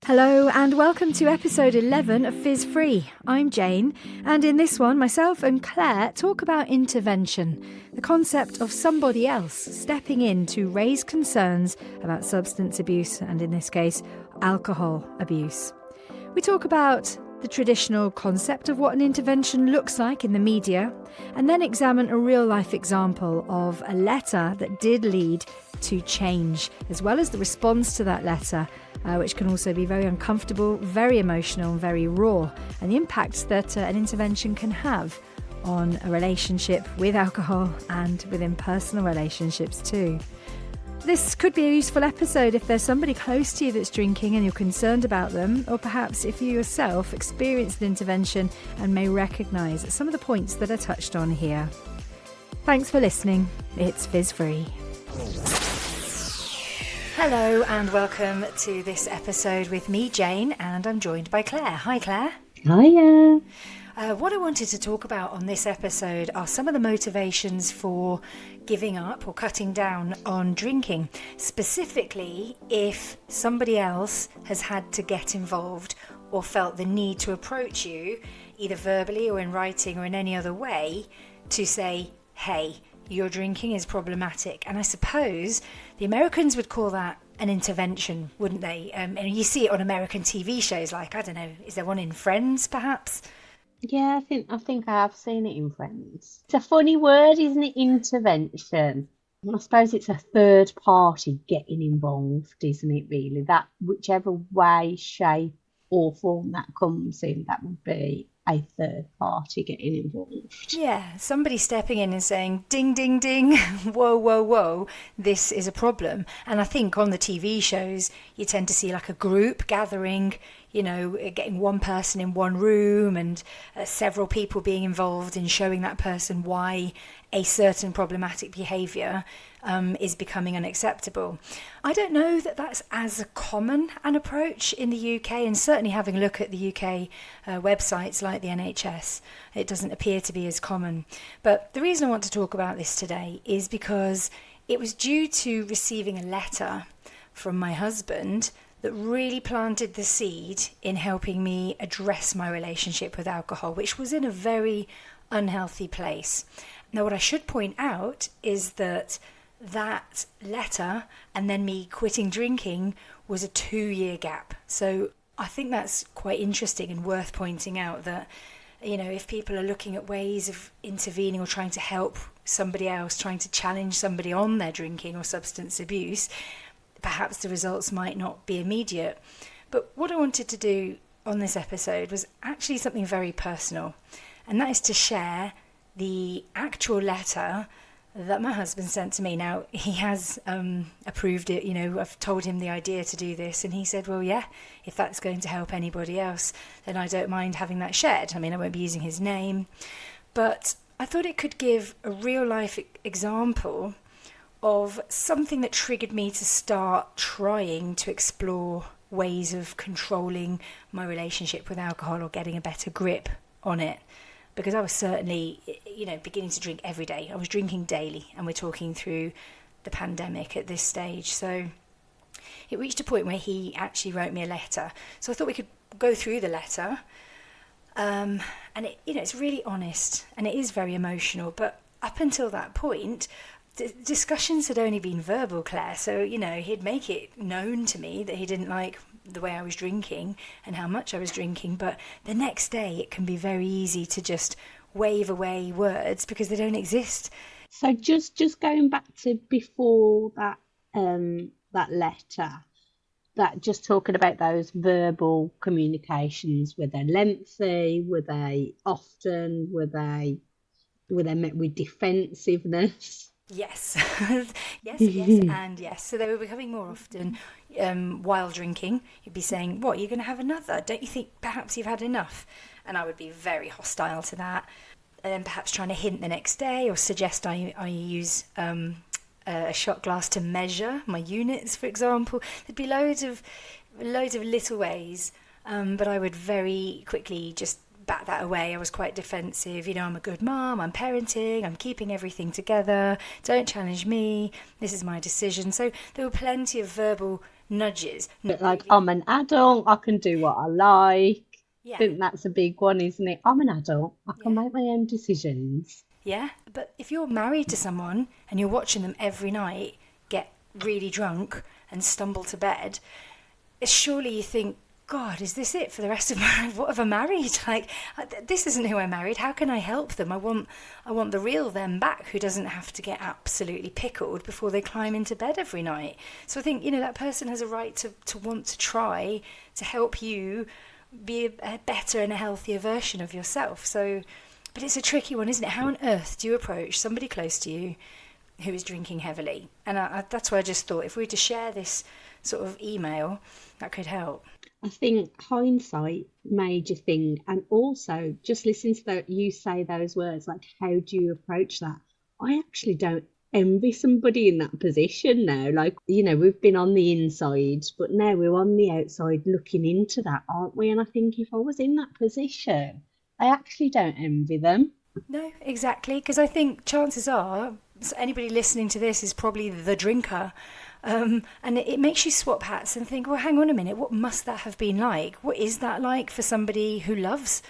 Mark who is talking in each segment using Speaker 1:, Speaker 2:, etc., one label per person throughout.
Speaker 1: Hello and welcome to episode 11 of Fizz Free. I'm Jane, and in this one, myself and Claire talk about intervention, the concept of somebody else stepping in to raise concerns about substance abuse and, in this case, alcohol abuse. We talk about the traditional concept of what an intervention looks like in the media, and then examine a real-life example of a letter that did lead to change, as well as the response to that letter, which can also be very uncomfortable, very emotional and very raw, and the impact that an intervention can have on a relationship with alcohol and within personal relationships too. This could be a useful episode if there's somebody close to you that's drinking and you're concerned about them, or perhaps if you yourself experienced an intervention and may recognise some of the points that are touched on here. Thanks for listening. It's Fizz Free. Hello and welcome to this episode with me, Jane, and I'm joined by Claire. Hi, Claire.
Speaker 2: Hiya.
Speaker 1: What I wanted to talk about on this episode are some of the motivations for giving up or cutting down on drinking, specifically if somebody else has had to get involved or felt the need to approach you, either verbally or in writing or in any other way, to say, hey, your drinking is problematic. And I suppose the Americans would call that an intervention, wouldn't they? And you see it on American TV shows like, I don't know, is there one in Friends perhaps?
Speaker 2: Yeah, I think I have seen it in Friends. It's a funny word, isn't it? Intervention. I suppose it's a third party getting involved, isn't it, really? That whichever way, shape or form that comes in, that would be a third party getting involved.
Speaker 1: Yeah, somebody stepping in and saying, ding, ding, ding, whoa, whoa, whoa, this is a problem. And I think on the TV shows, you tend to see like a group gathering, you know, getting one person in one room and several people being involved in showing that person why a certain problematic behaviour is becoming unacceptable. I don't know that that's as common an approach in the UK, and certainly having a look at the UK websites like the NHS, it doesn't appear to be as common. But the reason I want to talk about this today is because it was due to receiving a letter from my husband that really planted the seed in helping me address my relationship with alcohol, which was in a very unhealthy place. Now, what I should point out is that letter and then me quitting drinking was a 2-year gap. So I think that's quite interesting and worth pointing out that, you know, if people are looking at ways of intervening or trying to help somebody else, trying to challenge somebody on their drinking or substance abuse, perhaps the results might not be immediate. But what I wanted to do on this episode was actually something very personal, and that is to share the actual letter that my husband sent to me. Now, he has approved it, you know, I've told him the idea to do this, and he said, well, yeah, if that's going to help anybody else, then I don't mind having that shared. I mean, I won't be using his name, but I thought it could give a real life example of something that triggered me to start trying to explore ways of controlling my relationship with alcohol or getting a better grip on it. Because I was certainly, you know, beginning to drink every day. I was drinking daily, and we're talking through the pandemic at this stage. So it reached a point where he actually wrote me a letter. So I thought we could go through the letter. And it, you know, it's really honest and it is very emotional. But up until that point, the discussions had only been verbal, Claire. So, you know, he'd make it known to me that he didn't like the way I was drinking and how much I was drinking, but the next day it can be very easy to just wave away words because they don't exist.
Speaker 2: So just going back to before that that letter, that just talking about those verbal communications, were they lengthy? Were they often? Were they met with defensiveness?
Speaker 1: Yes, yes, and yes. So they were becoming more often while drinking. You'd be saying, what, you're going to have another? Don't you think perhaps you've had enough? And I would be very hostile to that. And then perhaps trying to hint the next day or suggest I use a shot glass to measure my units, for example. There'd be loads of little ways, but I would very quickly just bat that away. I was quite defensive. You know, I'm a good mum, I'm parenting, I'm keeping everything together, don't challenge me, this is my decision. So there were plenty of verbal nudges.
Speaker 2: But like, I'm an adult, I can do what I like. I
Speaker 1: Yeah,
Speaker 2: think that's a big one, isn't it? I'm an adult, I can
Speaker 1: yeah.
Speaker 2: make my own decisions.
Speaker 1: Yeah, but if you're married to someone and you're watching them every night get really drunk and stumble to bed, surely you think, God, is this it for the rest of my life? What have I married? Like, this isn't who I married. How can I help them? I want the real them back, who doesn't have to get absolutely pickled before they climb into bed every night. So I think, that person has a right to want to try to help you be a better and a healthier version of yourself. So, but it's a tricky one, isn't it? How on earth do you approach somebody close to you who is drinking heavily? And that's why I just thought if we were to share this sort of email, that could help.
Speaker 2: I think hindsight, major thing, and also just listening to you say those words, like, how do you approach that? I actually don't envy somebody in that position now. Like, we've been on the inside, but now we're on the outside looking into that, aren't we? And I think if I was in that position, I actually don't envy them.
Speaker 1: No, exactly, because I think chances are anybody listening to this is probably the drinker. And it makes you swap hats and think, well, hang on a minute, what must that have been like? What is that like for somebody who loves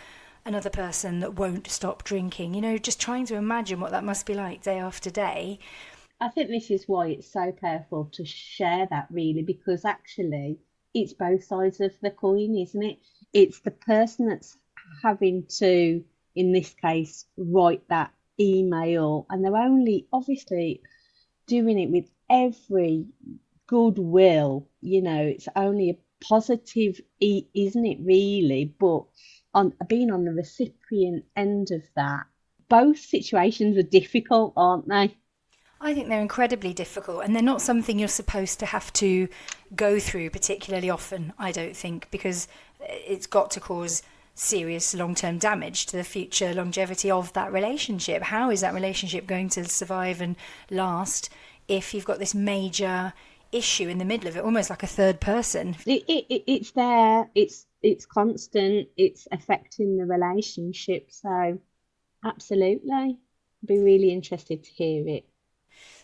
Speaker 1: another person that won't stop drinking? Just trying to imagine what that must be like day after day.
Speaker 2: I think this is why it's so powerful to share that, really, because actually it's both sides of the coin, isn't it? It's the person that's having to, in this case, write that email, and they're only obviously doing it with every goodwill. It's only a positive, isn't it, really? But on being on the recipient end of that, both situations are difficult, aren't they?
Speaker 1: I think they're incredibly difficult, and they're not something you're supposed to have to go through particularly often, I don't think, because it's got to cause serious long-term damage to the future longevity of that relationship. How is that relationship going to survive and last if you've got this major issue in the middle of it, almost like a third person?
Speaker 2: It's there. It's constant. It's affecting the relationship. So absolutely, I'd be really interested to hear it.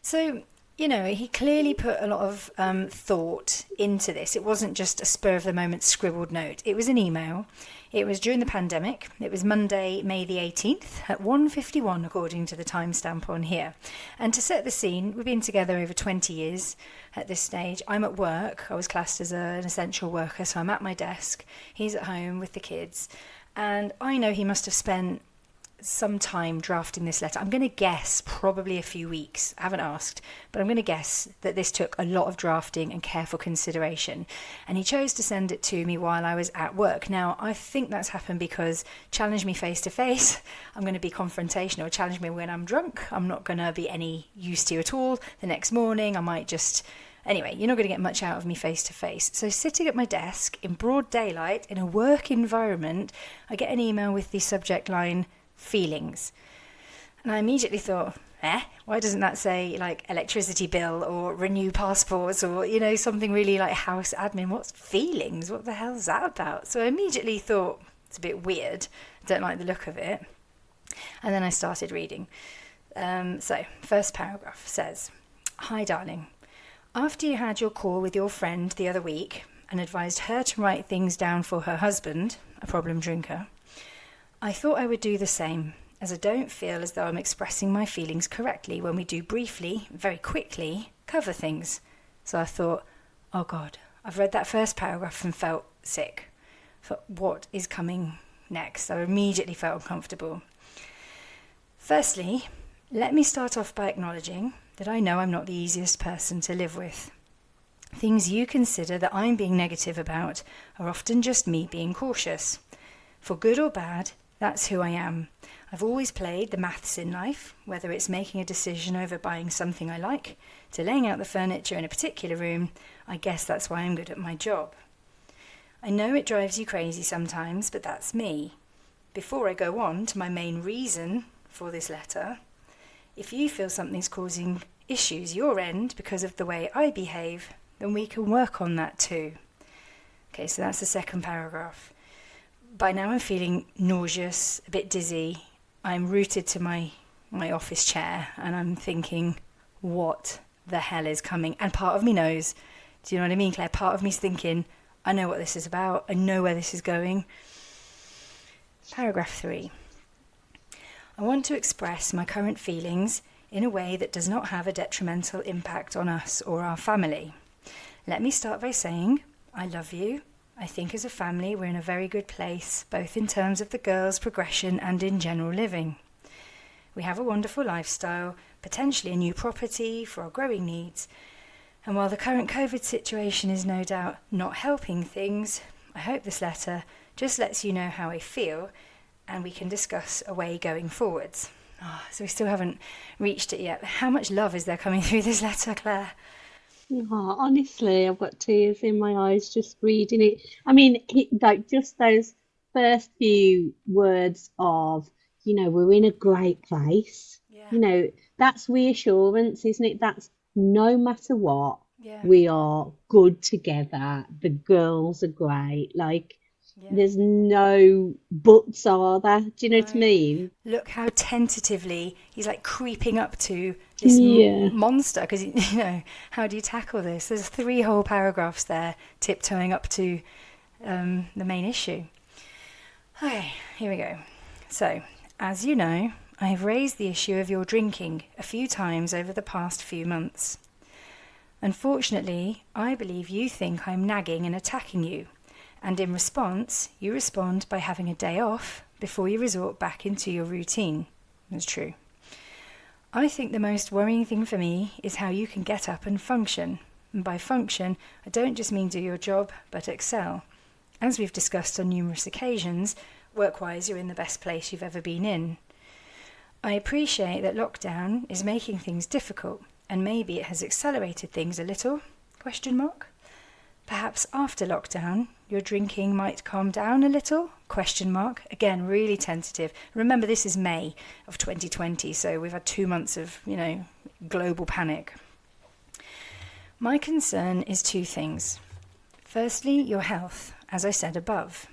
Speaker 1: So, he clearly put a lot of thought into this. It wasn't just a spur of the moment scribbled note. It was an email. It was during the pandemic. It was Monday, May the 18th at 1:51, according to the timestamp on here. And to set the scene, we've been together over 20 years at this stage. I'm at work. I was classed as an essential worker, so I'm at my desk. He's at home with the kids. And I know he must have spent some time drafting this letter. I'm going to guess probably a few weeks. I haven't asked, but I'm going to guess that this took a lot of drafting and careful consideration. And he chose to send it to me while I was at work. Now, I think that's happened because challenge me face to face, I'm going to be confrontational. Challenge me when I'm drunk, I'm not going to be any use to you at all. The next morning, I might just... Anyway, you're not going to get much out of me face to face. So sitting at my desk in broad daylight in a work environment, I get an email with the subject line, feelings. And I immediately thought, why doesn't that say like electricity bill or renew passports or, something really like house admin? What's feelings? What the hell's that about? So I immediately thought, it's a bit weird. I don't like the look of it. And then I started reading. So first paragraph says, "Hi, darling. After you had your call with your friend the other week and advised her to write things down for her husband, a problem drinker, I thought I would do the same, as I don't feel as though I'm expressing my feelings correctly when we do briefly, very quickly, cover things. So I thought, oh God, I've read that first paragraph and felt sick. For what is coming next? I immediately felt uncomfortable. Firstly, let me start off by acknowledging that I know I'm not the easiest person to live with. Things you consider that I'm being negative about are often just me being cautious. For good or bad, that's who I am. I've always played the maths in life, whether it's making a decision over buying something I like, to laying out the furniture in a particular room. I guess that's why I'm good at my job. I know it drives you crazy sometimes, but that's me. Before I go on to my main reason for this letter, if you feel something's causing issues your end because of the way I behave, then we can work on that too. Okay, so that's the second paragraph. By now I'm feeling nauseous, a bit dizzy. I'm rooted to my office chair and I'm thinking, what the hell is coming? And part of me knows Do you know what I mean, Claire? Part of me's thinking, I know what this is about. I know where this is going. Paragraph 3. I want to express my current feelings in a way that does not have a detrimental impact on us or our family. Let me start by saying, I love you. I think as a family we're in a very good place, both in terms of the girls' progression and in general living. We have a wonderful lifestyle, potentially a new property for our growing needs. And while the current COVID situation is no doubt not helping things, I hope this letter just lets you know how I feel and we can discuss a way going forwards. So we still haven't reached it yet. How much love is there coming through this letter, Claire?
Speaker 2: Oh, honestly, I've got tears in my eyes just reading it. I mean, like just those first few words of, we're in a great place.
Speaker 1: Yeah.
Speaker 2: That's reassurance, isn't it? That's no matter what,
Speaker 1: Yeah.
Speaker 2: we are good together. The girls are great. Like,
Speaker 1: Yeah.
Speaker 2: there's no buts, are there? Do you know what I mean?
Speaker 1: Look how tentatively he's like creeping up to this
Speaker 2: Yeah.
Speaker 1: monster, because, how do you tackle this? There's 3 whole paragraphs there tiptoeing up to the main issue. Okay, here we go. So, as you know, I have raised the issue of your drinking a few times over the past few months. Unfortunately, I believe you think I'm nagging and attacking you, and in response, you respond by having a day off before you resort back into your routine. That's true. I think the most worrying thing for me is how you can get up and function. And by function, I don't just mean do your job, but excel. As we've discussed on numerous occasions, work-wise, you're in the best place you've ever been in. I appreciate that lockdown is making things difficult, and maybe it has accelerated things a little, ? Perhaps after lockdown, your drinking might calm down a little, ? Again, really tentative. Remember, this is May of 2020, so we've had 2 months of, global panic. My concern is 2 things. Firstly, your health, as I said above.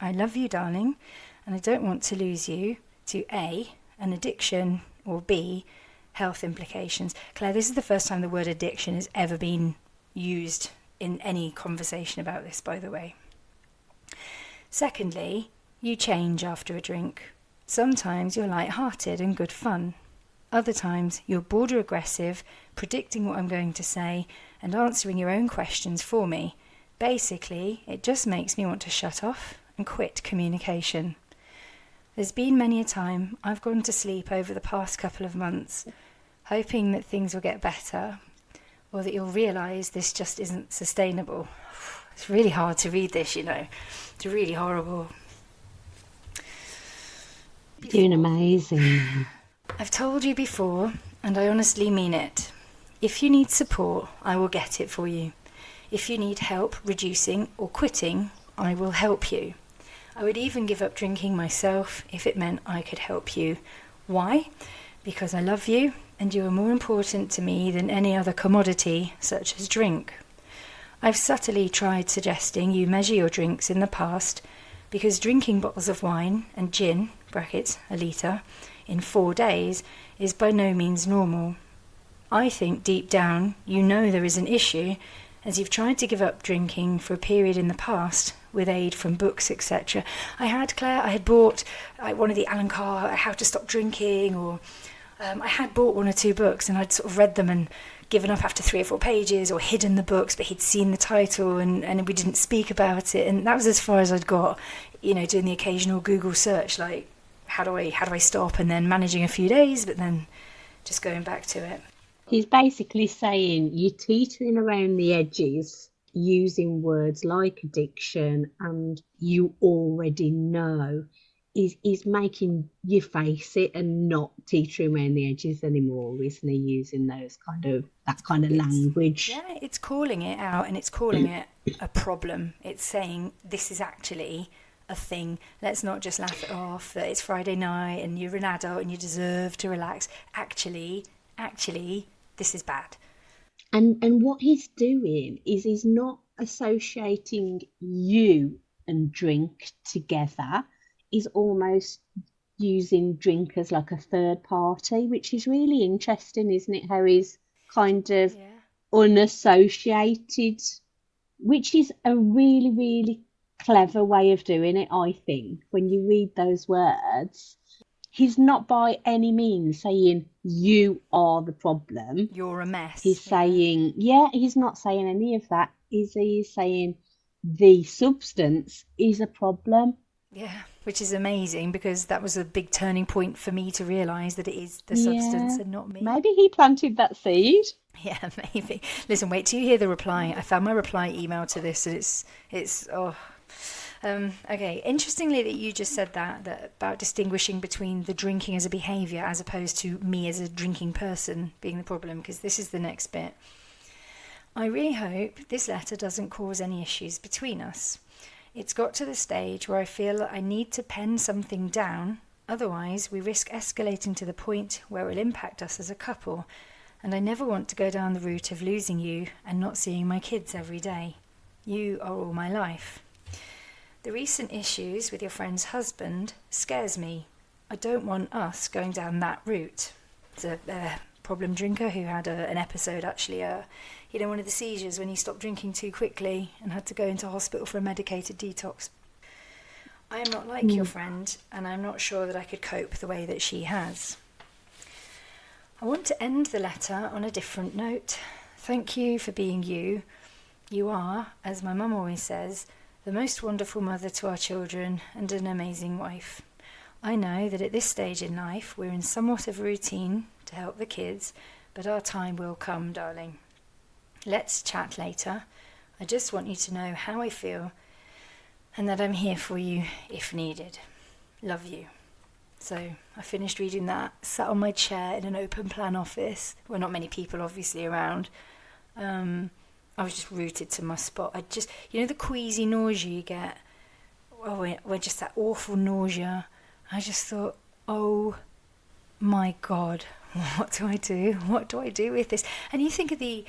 Speaker 1: I love you, darling, and I don't want to lose you to A, an addiction, or B, health implications. Claire, this is the first time the word addiction has ever been used in any conversation about this, by the way. Secondly, you change after a drink. Sometimes you're light-hearted and good fun. Other times you're border aggressive, predicting what I'm going to say and answering your own questions for me. Basically, it just makes me want to shut off and quit communication. There's been many a time I've gone to sleep over the past couple of months, hoping that things will get better, or that you'll realise this just isn't sustainable. It's really hard to read this, It's really horrible.
Speaker 2: You're doing amazing.
Speaker 1: I've told you before, and I honestly mean it. If you need support, I will get it for you. If you need help reducing or quitting, I will help you. I would even give up drinking myself if it meant I could help you. Why? Because I love you, and you are more important to me than any other commodity, such as drink. I've subtly tried suggesting you measure your drinks in the past, because drinking bottles of wine and gin, (a litre), in 4 days is by no means normal. I think deep down you know there is an issue, as you've tried to give up drinking for a period in the past with aid from books, etc. I had bought one of the Alan Carr How to Stop Drinking, or I had bought 1 or 2 books, and I'd sort of read them and given up after 3 or 4 pages, or hidden the books, but he'd seen the title and we didn't speak about it, and that was as far as I'd got, doing the occasional Google search, like how do I stop, and then managing a few days, but then just going back to it.
Speaker 2: He's basically saying you're teetering around the edges using words like addiction, and you already know is making you face it and not teetering around the edges anymore, isn't he? Using that kind of language.
Speaker 1: Yeah, it's calling it out, and it's calling it a problem. It's saying this is actually a thing. Let's not just laugh it off that it's Friday night and you're an adult and you deserve to relax. Actually, this is bad.
Speaker 2: And what he's doing is he's not associating you and drink together. He's almost using drink as like a third party, which is really interesting, isn't it? How he's kind of unassociated, which is a really, really clever way of doing it, I think. When you read those words, he's not by any means saying you are the problem.
Speaker 1: You're a mess.
Speaker 2: He's saying, yeah, he's not saying any of that. He's saying the substance is a problem.
Speaker 1: Yeah, which is amazing, because that was a big turning point for me to realise that it is the substance and not me.
Speaker 2: Maybe he planted that seed.
Speaker 1: Yeah, maybe. Listen, wait till you hear the reply. I found my reply email to this, and it's okay. Interestingly, that you just said that about distinguishing between the drinking as a behaviour as opposed to me as a drinking person being the problem, because this is the next bit. I really hope this letter doesn't cause any issues between us. It's got to the stage where I feel that I need to pen something down, otherwise we risk escalating to the point where it will impact us as a couple, and I never want to go down the route of losing you and not seeing my kids every day. You are all my life. The recent issues with your friend's husband scares me. I don't want us going down that route. It's a problem drinker who had an episode, actually, one of the seizures when he stopped drinking too quickly and had to go into hospital for a medicated detox. I am not like your friend, and I'm not sure that I could cope the way that she has. I want to end the letter on a different note. Thank you for being you. You are, as my mum always says, the most wonderful mother to our children and an amazing wife. I know that at this stage in life we're in somewhat of a routine to help the kids, but our time will come, darling. Let's chat later. I just want you to know how I feel and that I'm here for you if needed. Love you. So I finished reading that, sat on my chair in an open plan office. Well, not many people obviously around. I was just rooted to my spot. I just, the queasy nausea you get. When just that awful nausea. I just thought, oh my God, what do I do? What do I do with this? And you think of the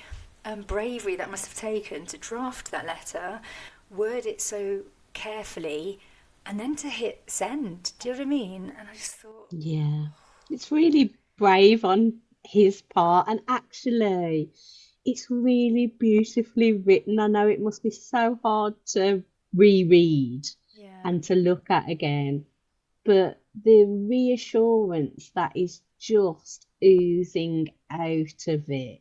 Speaker 1: bravery that must have taken to draft that letter, word it so carefully, and then to hit send. Do you know what I mean? And I just thought...
Speaker 2: Yeah, it's really brave on his part, and actually it's really beautifully written. I know it must be so hard to reread and to look at again, but the reassurance that is just oozing out of it,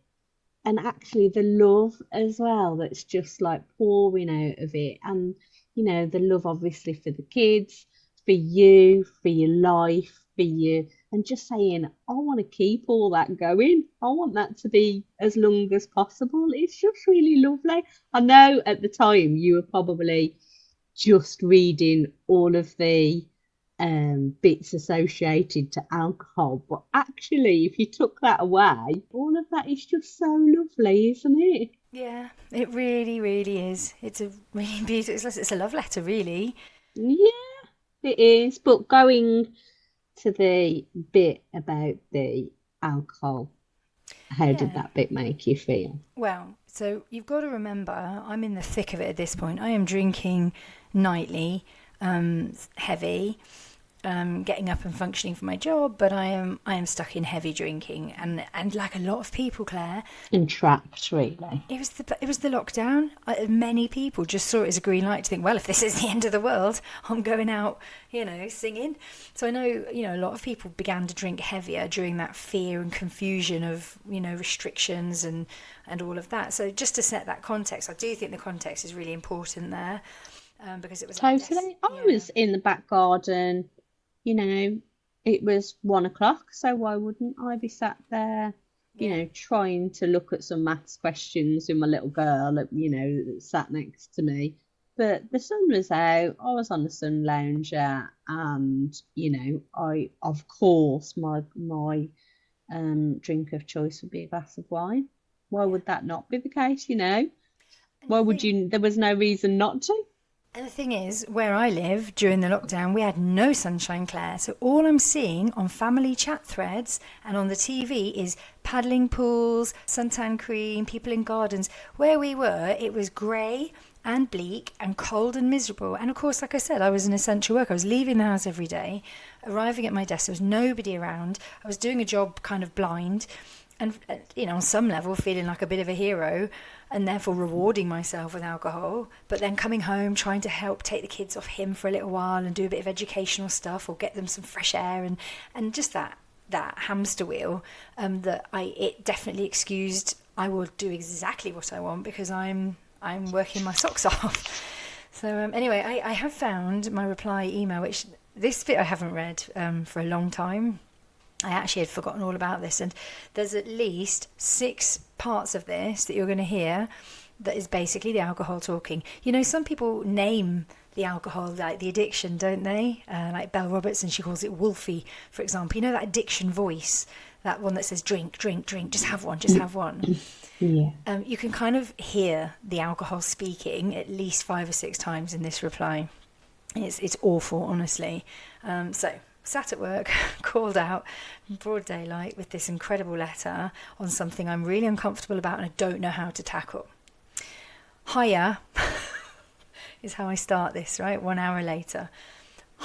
Speaker 2: and actually the love as well that's just like pouring out of it, and the love obviously for the kids, for you, for your life, for you, and just saying, I want to keep all that going. I want that to be as long as possible. It's just really lovely. I know at the time you were probably just reading all of the bits associated to alcohol, but actually if you took that away, all of that is just so lovely, isn't it?
Speaker 1: Yeah, it really, really is. It's a really beautiful, it's a love letter, really.
Speaker 2: Yeah, it is. But going to the bit about the alcohol, how did that bit make you feel?
Speaker 1: Well, so you've got to remember, I'm in the thick of it at this point. I am drinking nightly, heavy, getting up and functioning for my job, but I am stuck in heavy drinking, and like a lot of people, Claire,
Speaker 2: entrapped, really.
Speaker 1: It was the lockdown. Many people just saw it as a green light to think, well, if this is the end of the world, I'm going out, singing. So I know, a lot of people began to drink heavier during that fear and confusion of, restrictions and all of that. So just to set that context, I do think the context is really important there, because it was
Speaker 2: totally. I was in the back garden. It was 1 o'clock, so why wouldn't I be sat there, trying to look at some maths questions with my little girl, that sat next to me. But the sun was out, I was on the sun lounger, and, I, of course, my drink of choice would be a glass of wine. Why would that not be the case, Why would you, there was no reason not to.
Speaker 1: And the thing is, where I live during the lockdown, we had no sunshine, Claire. So all I'm seeing on family chat threads and on the TV is paddling pools, suntan cream, people in gardens. Where we were, it was grey and bleak and cold and miserable. And of course, like I said, I was an essential worker. I was leaving the house every day, arriving at my desk. There was nobody around. I was doing a job kind of blind. and on some level feeling like a bit of a hero, and therefore rewarding myself with alcohol, but then coming home trying to help take the kids off him for a little while and do a bit of educational stuff or get them some fresh air, and just that hamster wheel, it definitely excused. I will do exactly what I want because I'm working my socks off. So anyway, I have found my reply email, which this bit I haven't read for a long time. I actually had forgotten all about this, and there's at least 6 parts of this that you're going to hear that is basically the alcohol talking. Some people name the alcohol, like the addiction, don't they? Like Belle Robertson, she calls it Wolfie, for example. That addiction voice, that one that says drink, drink, drink, just have one, just have one.
Speaker 2: Yeah.
Speaker 1: You can kind of hear the alcohol speaking at least 5 or 6 times in this reply. It's awful, honestly. So sat at work, called out in broad daylight with this incredible letter on something I'm really uncomfortable about and I don't know how to tackle. Hiya is how I start this, right? 1 hour later.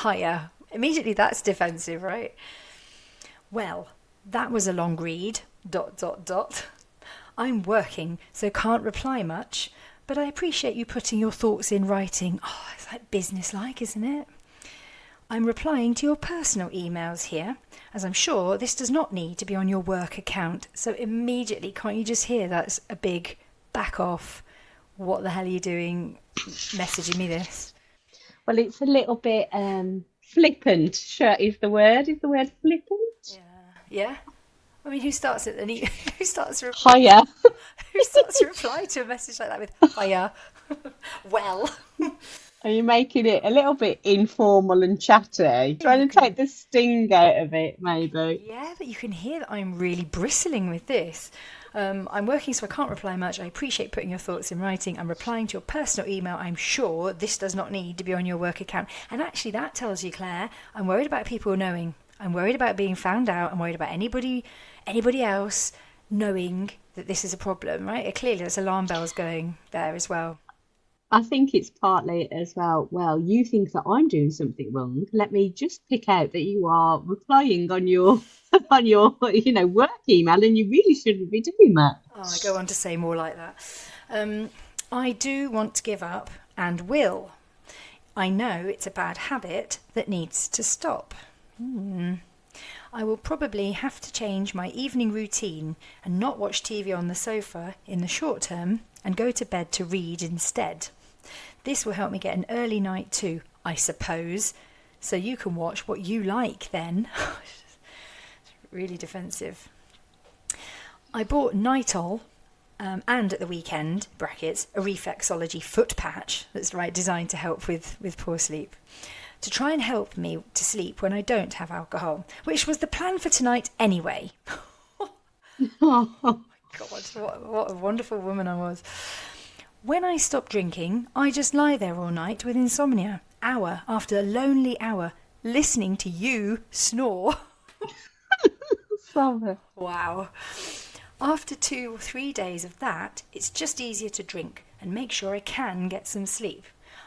Speaker 1: Hiya. Immediately that's defensive, right? Well, that was a long read, ... I'm working, so can't reply much, but I appreciate you putting your thoughts in writing. Oh, it's like business-like, isn't it? I'm replying to your personal emails here, as I'm sure this does not need to be on your work account. So immediately, can't you just hear that's a big back off, what the hell are you doing messaging me this?
Speaker 2: Well, it's a little bit flippant, sure, is the word flippant?
Speaker 1: Yeah. I mean, who starts it? Who starts to
Speaker 2: Hiya.
Speaker 1: Who starts to reply to a message like that with hiya? Well,
Speaker 2: Are you making it a little bit informal and chatty? Trying to take the sting out of it, maybe.
Speaker 1: Yeah, but you can hear that I'm really bristling with this. I'm working, so I can't reply much. I appreciate putting your thoughts in writing. I'm replying to your personal email. I'm sure this does not need to be on your work account. And actually, that tells you, Claire, I'm worried about people knowing. I'm worried about being found out. I'm worried about anybody else knowing that this is a problem, right? Clearly, there's alarm bells going there as well.
Speaker 2: I think it's partly as well, you think that I'm doing something wrong. Let me just pick out that you are replying on your work email and you really shouldn't be doing that.
Speaker 1: Oh, I go on to say more like that. I do want to give up and will. I know it's a bad habit that needs to stop. I will probably have to change my evening routine and not watch TV on the sofa in the short term and go to bed to read instead. This will help me get an early night too, I suppose, so you can watch what you like then. Really defensive. I bought Nitol and at the weekend, brackets, a reflexology foot patch that's designed to help with poor sleep, to try and help me to sleep when I don't have alcohol, which was the plan for tonight anyway. Oh my God, what a wonderful woman I was. When I stop drinking, I just lie there all night with insomnia, hour after lonely hour, listening to you snore. Wow. After 2 or 3 days of that, it's just easier to drink and make sure I can get some sleep.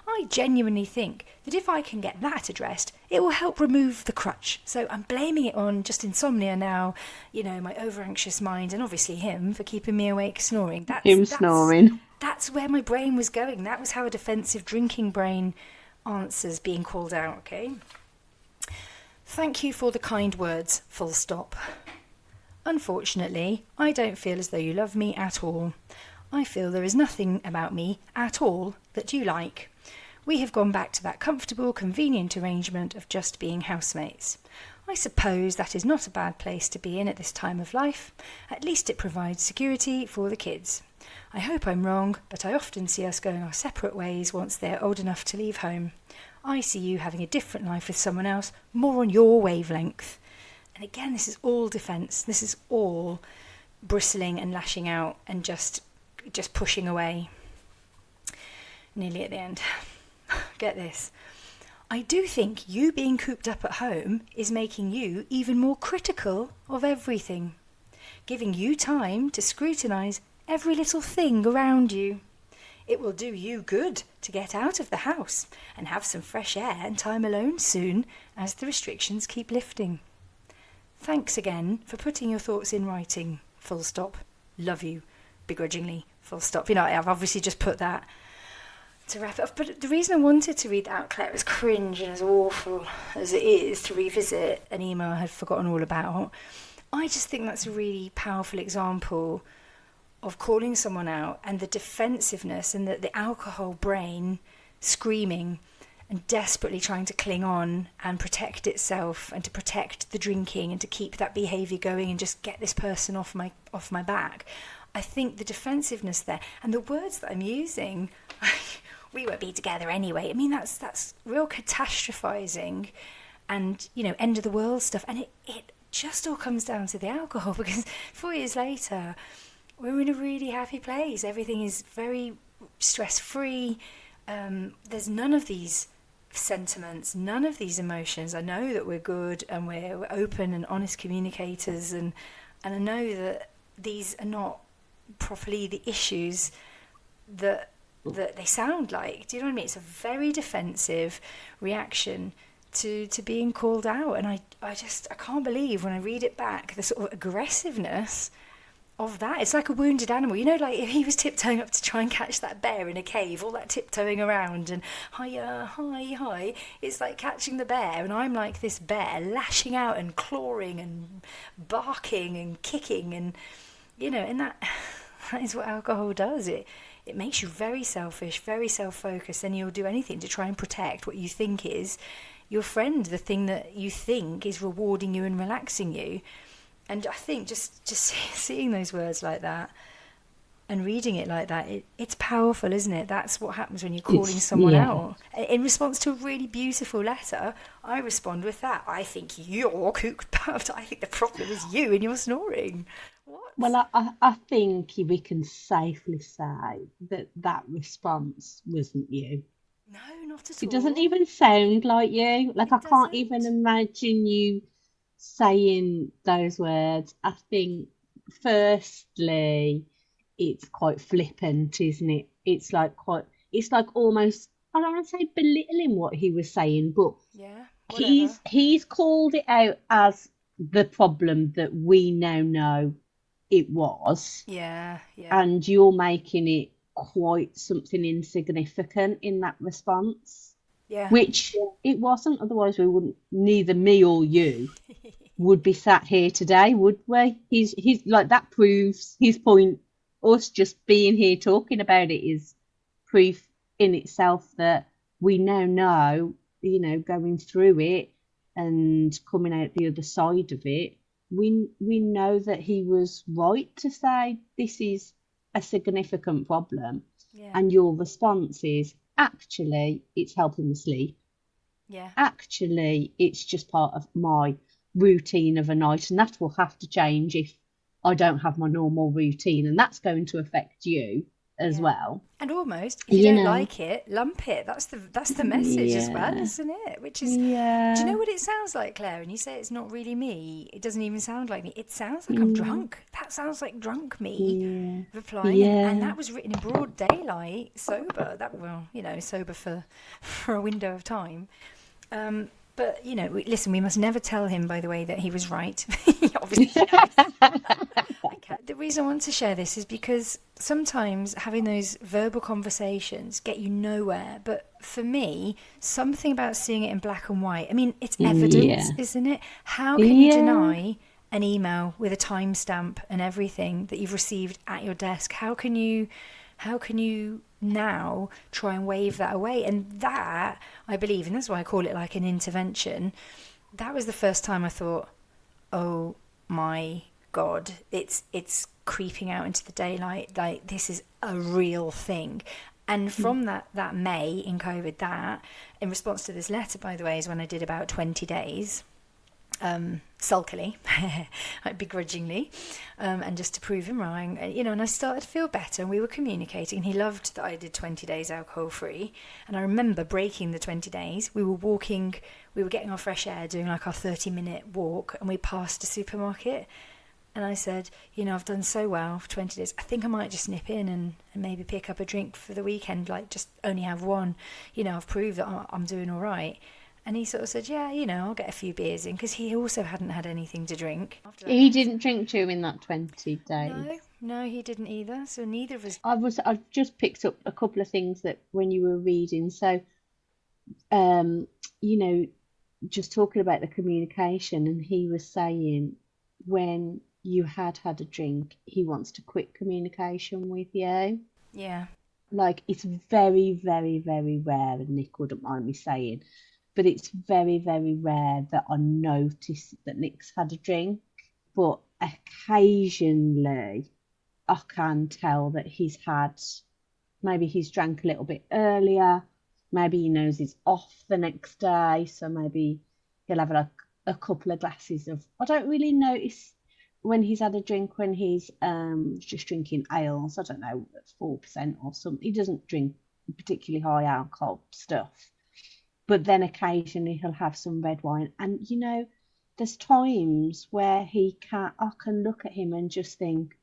Speaker 1: I genuinely think that if I can get that addressed, it will help remove the crutch. So I'm blaming it on just insomnia now, my over-anxious mind, and obviously him for keeping me awake snoring.
Speaker 2: Snoring.
Speaker 1: That's where my brain was going. That was how a defensive drinking brain answers being called out, okay? Thank you for the kind words, full stop. Unfortunately, I don't feel as though you love me at all. I feel there is nothing about me at all that you like. We have gone back to that comfortable, convenient arrangement of just being housemates. I suppose that is not a bad place to be in at this time of life. At least it provides security for the kids. I hope I'm wrong, but I often see us going our separate ways once they're old enough to leave home. I see you having a different life with someone else, more on your wavelength. And again, this is all defence. This is all bristling and lashing out and just pushing away. Nearly at the end. Get this. I do think you being cooped up at home is making you even more critical of everything, giving you time to scrutinise every little thing around you. It will do you good to get out of the house and have some fresh air and time alone soon as the restrictions keep lifting. Thanks again for putting your thoughts in writing. full stop. Love you, begrudgingly, full stop. You know, I've obviously just put that to wrap it up. But the reason I wanted to read that out, Claire, as cringe and as awful as it is to revisit an email I had forgotten all about, I just think that's a really powerful example of calling someone out and the defensiveness and the alcohol brain screaming and desperately trying to cling on and protect itself and to protect the drinking and to keep that behaviour going and just get this person off my back. I think the defensiveness there and the words that I'm using, we won't be together anyway. I mean, that's real catastrophising and, you know, end of the world stuff. And it just all comes down to the alcohol, because 4 years later, we're in a really happy place. Everything is very stress-free. There's none of these sentiments, none of these emotions. I know that we're good and we're open and honest communicators, and I know that these are not properly the issues that they sound like. Do you know what I mean? It's a very defensive reaction to being called out, and I can't believe when I read it back the sort of aggressiveness of that. It's like a wounded animal, you know, like if he was tiptoeing up to try and catch that bear in a cave, all that tiptoeing around and hiya, hi, it's like catching the bear, and I'm like this bear lashing out and clawing and barking and kicking, and you know, and that is what alcohol does. It makes you very selfish, very self-focused, and you'll do anything to try and protect what you think is your friend, the thing that you think is rewarding you and relaxing you. And I think just seeing those words like that and reading it like that, it's powerful, isn't it? That's what happens when you're calling someone out. In response to a really beautiful letter, I respond with that. I think you're cooked up. I think the problem is you and your snoring. What?
Speaker 2: Well, I think we can safely say that response wasn't you.
Speaker 1: No, not at all.
Speaker 2: It doesn't even sound like you. Like, I can't even imagine you saying those words. I think, firstly, it's quite flippant, isn't it? It's like almost, I don't want to say belittling what he was saying, but
Speaker 1: yeah,
Speaker 2: he's called it out as the problem that we now know it was.
Speaker 1: Yeah.
Speaker 2: And you're making it quite something insignificant in that response.
Speaker 1: Yeah.
Speaker 2: Which it wasn't, otherwise we wouldn't, neither me or you would be sat here today, would we? He's like, that proves his point. Us just being here talking about it is proof in itself that we now know, you know, going through it and coming out the other side of it, we know that he was right to say this is a significant problem.
Speaker 1: Yeah.
Speaker 2: And your response is, actually, it's helping me sleep.
Speaker 1: Yeah.
Speaker 2: Actually, it's just part of my routine of a night, and that will have to change if I don't have my normal routine, and that's going to affect you as well.
Speaker 1: And almost, if you don't like it, lump it. That's the message as well, isn't it? Which is, do you know what it sounds like, Claire? And you say it's not really me. It doesn't even sound like me. It sounds like I'm drunk. That sounds like drunk me replying. And that was written in broad daylight, sober. Sober for a window of time. But, you know, listen, we must never tell him, by the way, that he was right. Obviously, the reason I want to share this is because sometimes having those verbal conversations get you nowhere. But for me, something about seeing it in black and white, I mean, it's evidence, isn't it? How can you deny an email with a timestamp and everything that you've received at your desk? How can you now try and wave that away? And that, I believe, and that's why I call it like an intervention, that was the first time I thought, oh my God, it's creeping out into the daylight, like this is a real thing. And from that May in COVID, that in response to this letter, by the way, is when I did about 20 days sulkily, begrudgingly, and just to prove him wrong, and I started to feel better, and we were communicating, and he loved that I did 20 days alcohol free. And I remember breaking the 20 days, we were getting our fresh air, doing like our 30-minute walk, and we passed a supermarket, and I said, I've done so well for 20 days, I think I might just nip in and maybe pick up a drink for the weekend, like just only have one. I've proved that I'm doing all right. And he sort of said, yeah, I'll get a few beers in, because he also hadn't had anything to drink. After
Speaker 2: He
Speaker 1: that,
Speaker 2: didn't drink during that 20 days.
Speaker 1: no, he didn't either. So neither of us.
Speaker 2: I've just picked up a couple of things that when you were reading. So, you know, just talking about the communication, and he was saying when you had a drink, he wants to quit communication with you.
Speaker 1: Yeah.
Speaker 2: Like, it's very, very, very rare, and Nick wouldn't mind me saying, but it's very, very rare that I notice that Nick's had a drink. But occasionally I can tell that maybe he's drank a little bit earlier, maybe he knows he's off the next day, so maybe he'll have like a couple of glasses of. I don't really notice when he's had a drink when he's just drinking ales, I don't know, 4% or something. He doesn't drink particularly high alcohol stuff. But then occasionally he'll have some red wine. And, there's times where I can look at him and just think,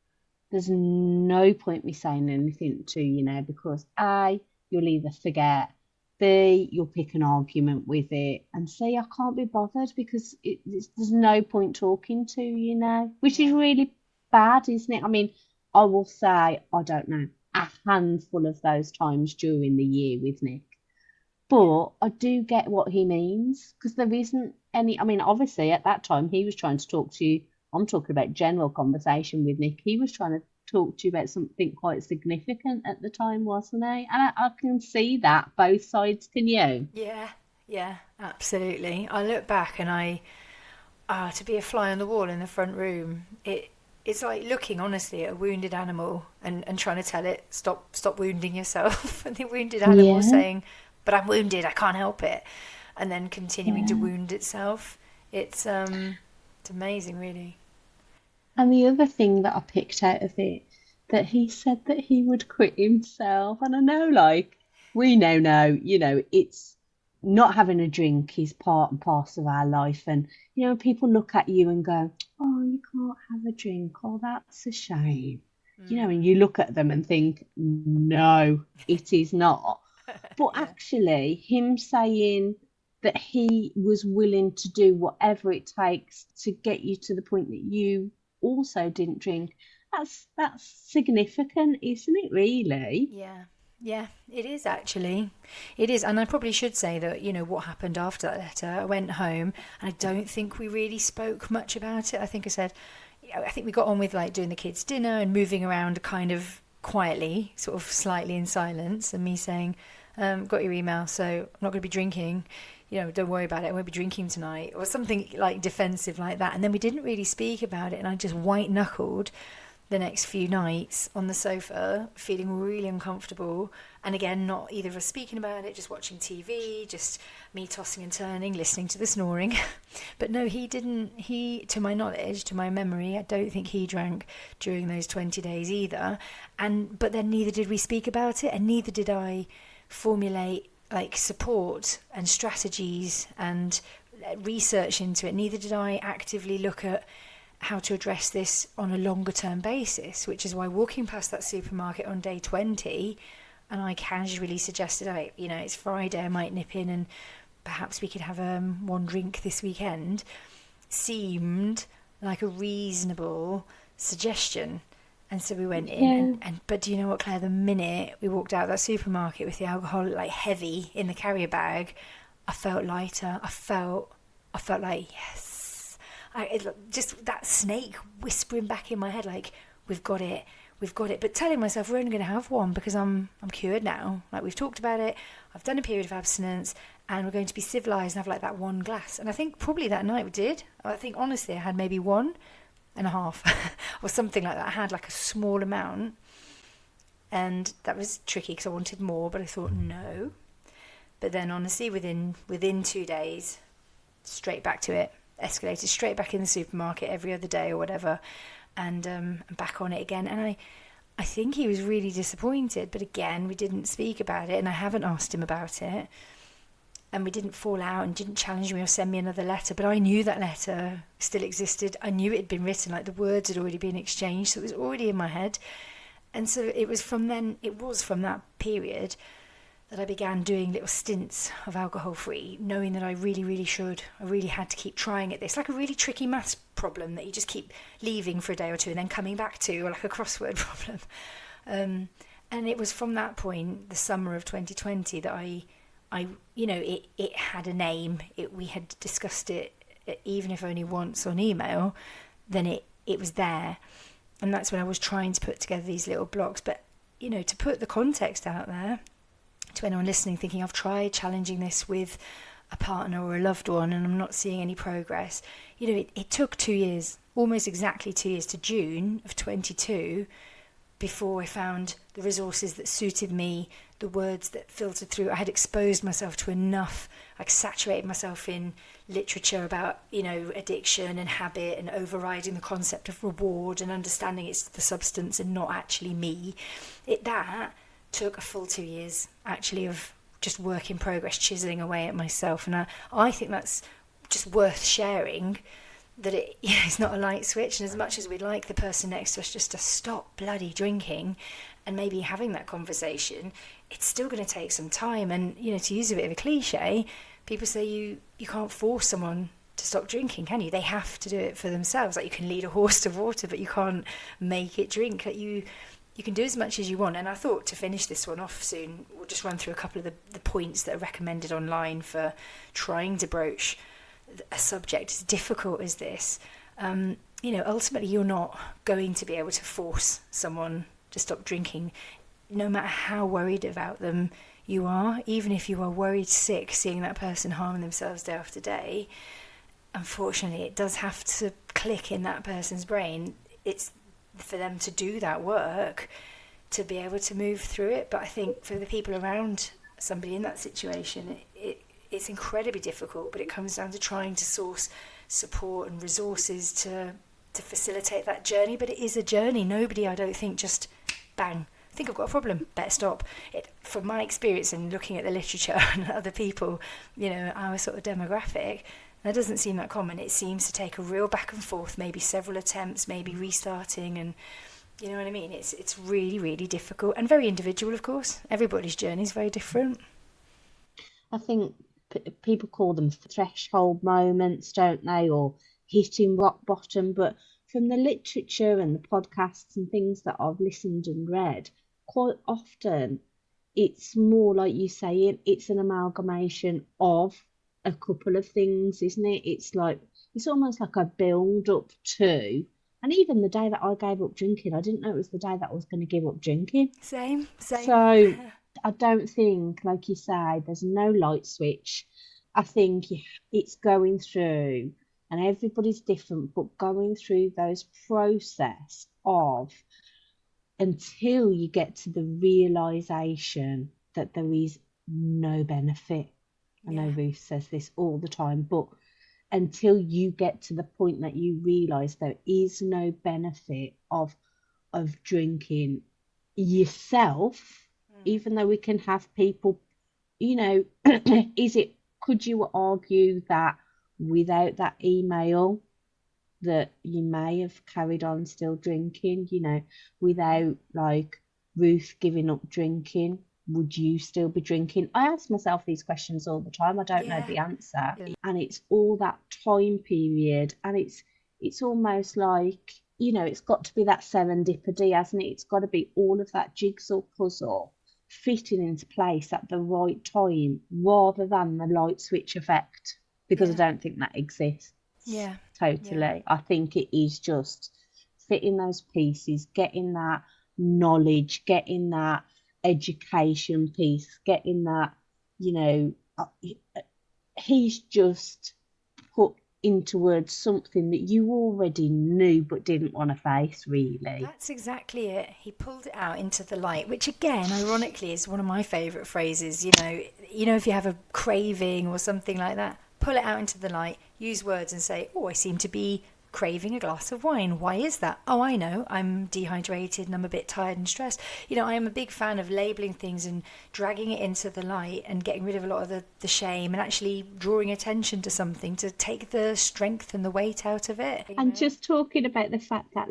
Speaker 2: there's no point me saying anything to you now, because A, you'll either forget, B, you'll pick an argument with it, and C, I can't be bothered because there's no point talking to you now, which is really bad, isn't it? I mean, I will say, I don't know, a handful of those times during the year with Nick. But I do get what he means, because there isn't any. I mean, obviously at that time he was trying to talk to you. I'm talking about general conversation with Nick. He was trying to talk to you about something quite significant at the time, wasn't he? And I can see that both sides. Can you?
Speaker 1: Yeah, absolutely. I look back and to be a fly on the wall in the front room, it's like looking honestly at a wounded animal and trying to tell it, stop wounding yourself. And the wounded animal saying, but I'm wounded, I can't help it. And then continuing to wound itself. It's amazing, really.
Speaker 2: And the other thing that I picked out of it, that he said that he would quit himself. And I know, like, we now know, it's not having a drink is part and parcel of our life. And, people look at you and go, oh, you can't have a drink. Oh, that's a shame. And you look at them and think, no, it is not. But actually, him saying that he was willing to do whatever it takes to get you to the point that you also didn't drink, that's significant, isn't it, really?
Speaker 1: Yeah, it is actually. It is. And I probably should say that, what happened after that letter, I went home and I don't think we really spoke much about it. I think we got on with like doing the kids' dinner and moving around kind of quietly, sort of slightly in silence, and me saying, got your email, so I'm not going to be drinking, don't worry about it, I won't be drinking tonight, or something like defensive like that. And then we didn't really speak about it, and I just white knuckled the next few nights on the sofa, feeling really uncomfortable. And again, not either of us speaking about it, just watching TV, just me tossing and turning, listening to the snoring. But no, he didn't. To my knowledge, to my memory, I don't think he drank during those 20 days either. But then neither did we speak about it, and neither did I formulate like support and strategies and research into it. Neither did I actively look at how to address this on a longer term basis, which is why walking past that supermarket on day 20 and I casually suggested, it's Friday, I might nip in and perhaps we could have one drink this weekend, seemed like a reasonable suggestion. And so we went in, but do you know what, Claire? The minute we walked out of that supermarket with the alcohol like heavy in the carrier bag, I felt lighter. I felt like, yes. Just that snake whispering back in my head, like, we've got it. But telling myself we're only going to have one because I'm cured now. Like, we've talked about it. I've done a period of abstinence and we're going to be civilised and have like that one glass. And I think probably that night we did. I think honestly I had maybe 1.5 or something like that. I had like a small amount, and that was tricky because I wanted more, but I thought no. But then honestly within 2 days, straight back to it. Escalated straight back in the supermarket every other day or whatever, and back on it again. And I think he was really disappointed, but again we didn't speak about it, and I haven't asked him about it, and we didn't fall out and didn't challenge me or send me another letter. But I knew that letter still existed. I knew it had been written, like the words had already been exchanged, so it was already in my head. And so it was from that period that I began doing little stints of alcohol free, knowing that I really, really should. I really had to keep trying at this, like a really tricky maths problem that you just keep leaving for a day or two and then coming back to, or like a crossword problem. And it was from that point, the summer of 2020, that I it had a name. We had discussed it, even if only once on email, then it was there. And that's when I was trying to put together these little blocks. But, to put the context out there to anyone listening thinking I've tried challenging this with a partner or a loved one and I'm not seeing any progress, it took 2 years, almost exactly 2 years, to June of 22, before I found the resources that suited me, the words that filtered through. I had exposed myself to enough, like saturated myself in literature about, addiction and habit and overriding the concept of reward and understanding it's the substance and not actually me. That took a full 2 years, actually, of just work in progress, chiseling away at myself. And I think that's just worth sharing, that it's not a light switch. And as much as we'd like the person next to us just to stop bloody drinking and maybe having that conversation, it's still going to take some time. And, to use a bit of a cliche, people say you can't force someone to stop drinking, can you? They have to do it for themselves. Like, you can lead a horse to water, but you can't make it drink. Like, you can do as much as you want. And I thought, to finish this one off soon, we'll just run through a couple of the points that are recommended online for trying to broach a subject as difficult as this. Ultimately, you're not going to be able to force someone to stop drinking, no matter how worried about them you are. Even if you are worried sick seeing that person harming themselves day after day, unfortunately, it does have to click in that person's brain. It's for them to do that work to be able to move through it. But I think for the people around somebody in that situation, it's incredibly difficult, but it comes down to trying to source support and resources to facilitate that journey. But it is a journey. Nobody, I don't think, just bang, I think I've got a problem, better stop. From my experience and looking at the literature and other people, our sort of demographic, that doesn't seem that common. It seems to take a real back and forth, maybe several attempts, maybe restarting, and you know what I mean? It's really, really difficult and very individual, of course. Everybody's journey is very different.
Speaker 2: I think people call them threshold moments, don't they, or hitting rock bottom. But from the literature and the podcasts and things that I've listened and read, quite often it's more like you say, it's an amalgamation of a couple of things, isn't it? It's almost like a build up to. And even the day that I gave up drinking, I didn't know it was the day that I was going to give up drinking.
Speaker 1: Same.
Speaker 2: So I don't think, like you say, there's no light switch. I think it's going through, and everybody's different, but going through those process of, until you get to the realisation that there is no benefit. I know Ruth says this all the time, but until you get to the point that you realise there is no benefit of drinking yourself, even though we can have people, could you argue that without that email that you may have carried on still drinking, without like Ruth giving up drinking, would you still be drinking? I ask myself these questions all the time. I don't know the answer. And it's all that time period. And it's almost like, it's got to be that serendipity, hasn't it? It's got to be all of that jigsaw puzzle fitting into place at the right time, rather than the light switch effect, because I don't think that exists.
Speaker 1: Yeah.
Speaker 2: Totally.
Speaker 1: Yeah.
Speaker 2: I think it is just fitting those pieces, getting that knowledge, getting that education piece, getting that, he's just put into words something that you already knew but didn't want to face, really.
Speaker 1: That's exactly it. He pulled it out into the light, which again, ironically, is one of my favourite phrases. If you have a craving or something like that, pull it out into the light, use words and say, oh, I seem to be craving a glass of wine. Why is that? Oh, I know, I'm dehydrated and I'm a bit tired and stressed. I am a big fan of labelling things and dragging it into the light and getting rid of a lot of the shame and actually drawing attention to something to take the strength and the weight out of it.
Speaker 2: And just talking about the fact that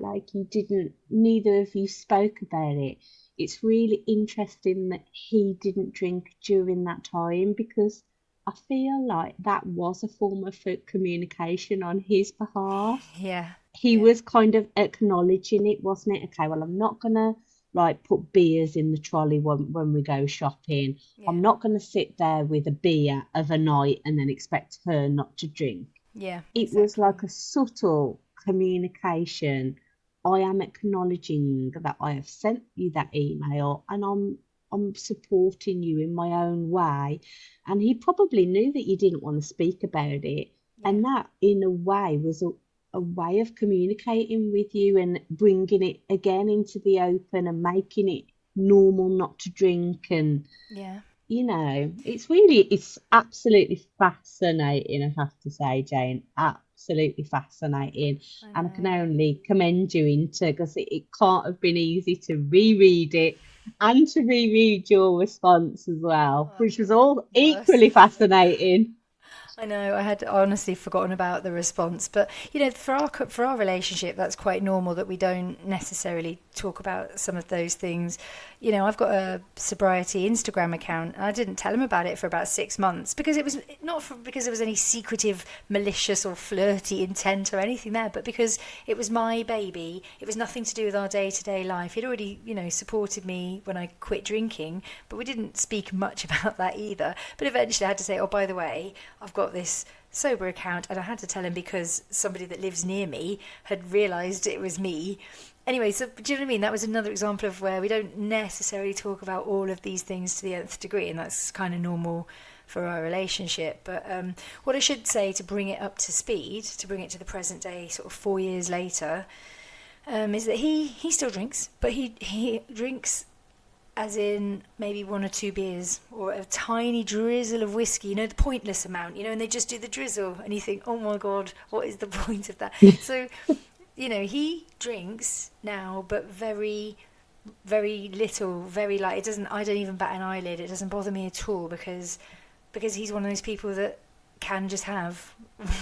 Speaker 2: neither of you spoke about it, it's really interesting that he didn't drink during that time, because I feel like that was a form of communication on his behalf.
Speaker 1: Yeah.
Speaker 2: He
Speaker 1: Yeah.
Speaker 2: was kind of acknowledging it, wasn't it? Okay, well, I'm not gonna like put beers in the trolley when we go shopping.
Speaker 1: Yeah.
Speaker 2: I'm not gonna sit there with a beer of a night and then expect her not to drink.
Speaker 1: Yeah.
Speaker 2: It was
Speaker 1: Exactly.
Speaker 2: like a subtle communication. I am acknowledging that I have sent you that email, and I'm supporting you in my own way. And he probably knew that you didn't want to speak about it.
Speaker 1: Yeah.
Speaker 2: And that, in a way, was a way of communicating with you and bringing it again into the open and making it normal not to drink. And
Speaker 1: Yeah.
Speaker 2: it's absolutely fascinating, I have to say, Jane. Absolutely fascinating.
Speaker 1: I
Speaker 2: And I can
Speaker 1: know.
Speaker 2: only commend you into, because it can't have been easy to reread it and to reread your response as well,
Speaker 1: Oh, I
Speaker 2: which was
Speaker 1: feel
Speaker 2: all
Speaker 1: worse.
Speaker 2: equally fascinating.
Speaker 1: I know, I had honestly forgotten about the response, but for our relationship, that's quite normal that we don't necessarily talk about some of those things. I've got a sobriety Instagram account, and I didn't tell him about it for about 6 months because it was not because there was any secretive, malicious, or flirty intent or anything there, but because it was my baby. It was nothing to do with our day-to-day life. He'd already, supported me when I quit drinking, but we didn't speak much about that either. But eventually I had to say, oh, by the way, I've got this sober account, and I had to tell him because somebody that lives near me had realised it was me. Anyway, so do you know what I mean? That was another example of where we don't necessarily talk about all of these things to the nth degree, and that's kind of normal for our relationship. But what I should say, to bring it up to speed, to bring it to the present day, sort of 4 years later, is that he still drinks, but he drinks as in maybe 1 or 2 beers or a tiny drizzle of whiskey, the pointless amount, and they just do the drizzle, and you think, oh my God, what is the point of that? So, he drinks now, but very, very little, very light. It doesn't, I don't even bat an eyelid. It doesn't bother me at all because he's one of those people that can just have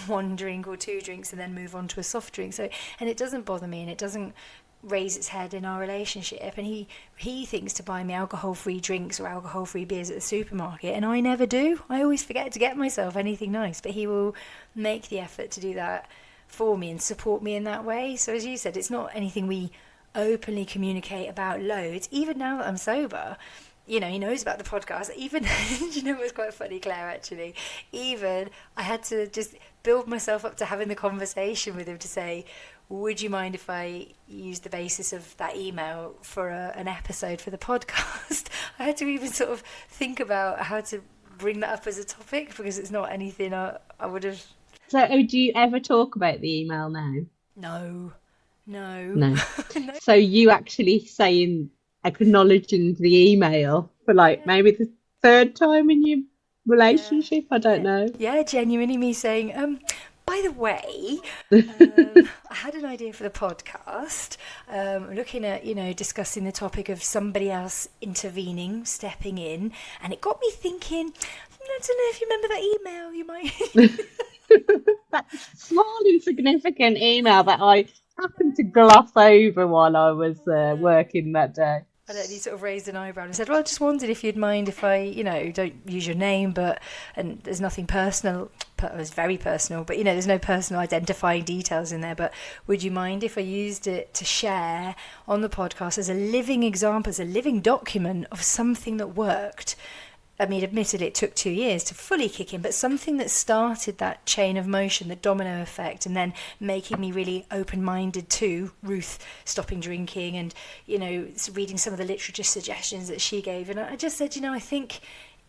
Speaker 1: 1 drink or 2 drinks and then move on to a soft drink. So, and it doesn't bother me, and it doesn't raise its head in our relationship. And he thinks to buy me alcohol-free drinks or alcohol-free beers at the supermarket, and I never do. I always forget to get myself anything nice, but he will make the effort to do that for me and support me in that way. So as you said, it's not anything we openly communicate about loads. Even now that I'm sober, he knows about the podcast. Even, it was quite funny, Claire, actually. Even I had to just build myself up to having the conversation with him to say, would you mind if I use the basis of that email for an episode for the podcast? I had to even sort of think about how to bring that up as a topic, because it's not anything I would have.
Speaker 2: So, do you ever talk about the email now?
Speaker 1: No.
Speaker 2: No.
Speaker 1: No.
Speaker 2: So you actually acknowledging the email for like maybe the third time in your
Speaker 1: Yeah.
Speaker 2: relationship? I don't know.
Speaker 1: Yeah, genuinely me saying, by the way, I had an idea for the podcast, looking at, discussing the topic of somebody else intervening, stepping in, and it got me thinking, I don't know if you remember that email, you might.
Speaker 2: That small insignificant email that I happened to gloss over while I was working that day.
Speaker 1: I don't know, you sort of raised an eyebrow and said, well, I just wondered if you'd mind if I, don't use your name, and there's nothing personal, it was very personal, but, there's no personal identifying details in there, but would you mind if I used it to share on the podcast as a living example, as a living document of something that worked? I mean, admittedly, it took 2 years to fully kick in, but something that started that chain of motion, the domino effect, and then making me really open-minded to Ruth stopping drinking and, reading some of the literature suggestions that she gave. And I just said, I think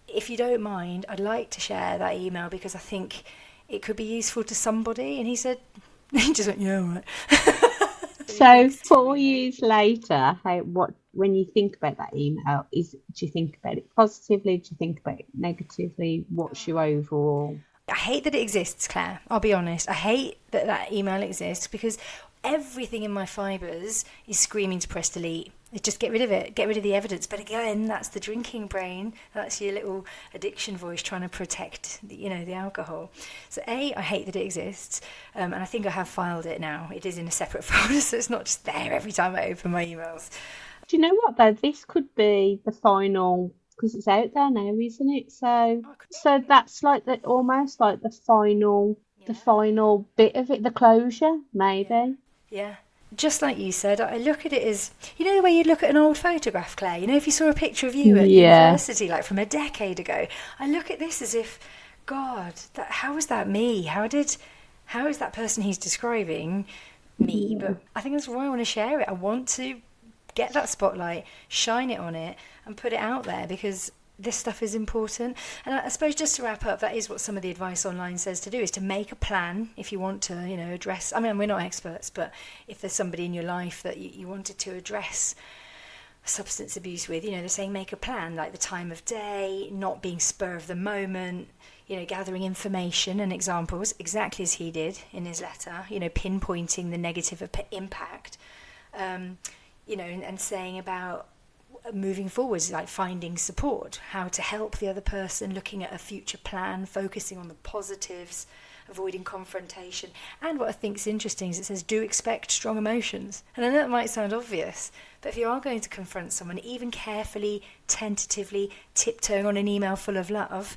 Speaker 1: if you don't mind, I'd like to share that email because I think it could be useful to somebody. And he said, he just went, yeah, all right.
Speaker 2: So 4 years later, when you think about that email, do you think about it positively? Do you think about it negatively? What's your overall?
Speaker 1: I hate that it exists, Claire. I'll be honest. I hate that email exists because everything in my fibres is screaming to press delete. Just get rid of it. Get rid of the evidence. But again, that's the drinking brain. That's your little addiction voice trying to protect, the alcohol. So I hate that it exists. And I think I have filed it now. It is in a separate folder, so it's not just there every time I open my emails.
Speaker 2: Do you know what though? This could be the final because it's out there now, isn't it? So,
Speaker 1: Oh, could
Speaker 2: so that's like the almost like the
Speaker 1: yeah,
Speaker 2: final bit of it, the closure,
Speaker 1: yeah,
Speaker 2: maybe.
Speaker 1: yeah. Just like you said, I look at it as, you know, the way you look at an old photograph, Claire. You know, if you saw a picture of you at
Speaker 2: Yeah.
Speaker 1: university, like from a decade ago, I look at this as if, God, how was that me? How is that person he's describing me?
Speaker 2: Yeah.
Speaker 1: But I think that's why I want to share it. I want to get that spotlight, shine it on it, and put it out there because this stuff is important. And I suppose just to wrap up, that is what some of the advice online says to do, is to make a plan if you want to, you know, address. I mean, we're not experts, but if there's somebody in your life that you wanted to address substance abuse with, you know, they're saying make a plan, like the time of day, not being spur of the moment, you know, gathering information and examples, exactly as he did in his letter, you know, pinpointing the negative impact, you know, and saying about moving forwards, like finding support, how to help the other person, looking at a future plan, focusing on the positives, avoiding confrontation. And what I think is interesting is it says do expect strong emotions. And I know that might sound obvious, but if you are going to confront someone, even carefully, tentatively, tiptoeing on an email full of love,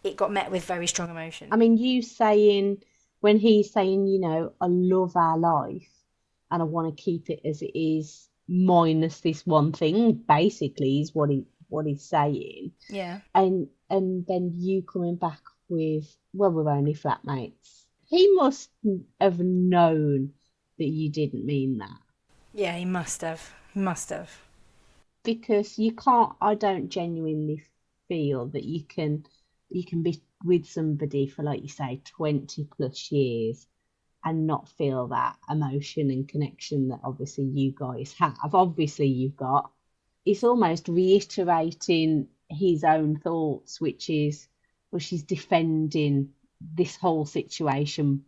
Speaker 1: it got met with very strong emotion.
Speaker 2: I mean, you saying when he's saying, you know, I love our life and I want to keep it as it is, minus this one thing, basically, is what he's saying.
Speaker 1: Yeah.
Speaker 2: And then you coming back with, well, we're only flatmates. He must have known that you didn't mean that
Speaker 1: Yeah, he must have. He must have.
Speaker 2: because you can't. I don't genuinely feel that you can be with somebody for, like you say, 20 plus years and not feel that emotion and connection that obviously you guys have. Obviously, you've got. It's almost reiterating his own thoughts, which is, well, she's defending this whole situation.